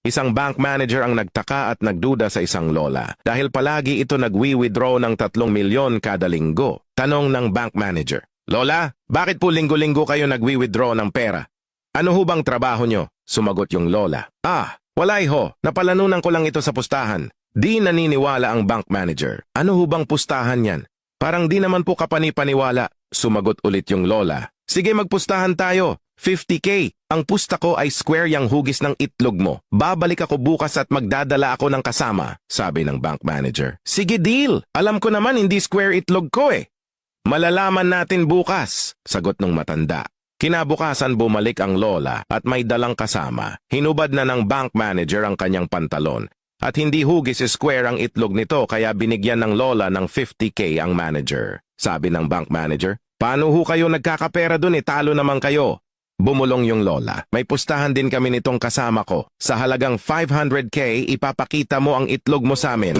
Isang bank manager ang nagtaka at nagduda sa isang lola dahil palagi ito nagwi-withdraw ng 3 milyon kada linggo. Tanong ng bank manager, "Lola, bakit po linggo-linggo kayo nagwi-withdraw ng pera? Ano ho bang trabaho nyo?" Sumagot yung lola, "Wala ho, napalanunan ko lang ito sa pustahan." Di naniniwala ang bank manager. "Ano ho bang pustahan yan? Parang di naman po kapani-paniwala." Sumagot ulit yung lola, "Sige, magpustahan tayo. 50K. Ang pusta ko ay square yang hugis ng itlog mo. Babalik ako bukas at magdadala ako ng kasama," sabi ng bank manager. "Sige, deal. Alam ko naman hindi square itlog ko eh." "Malalaman natin bukas," sagot ng matanda. Kinabukasan bumalik ang lola at may dalang kasama. Hinubad na ng bank manager ang kanyang pantalon. At hindi hugis square ang itlog nito kaya binigyan ng lola ng 50K ang manager. Sabi ng bank manager, "Paano ho kayo nagkakapera dun, talo naman kayo?" Bumulong yung lola, "May pustahan din kami nitong kasama ko. Sa halagang 500K, ipapakita mo ang itlog mo sa amin."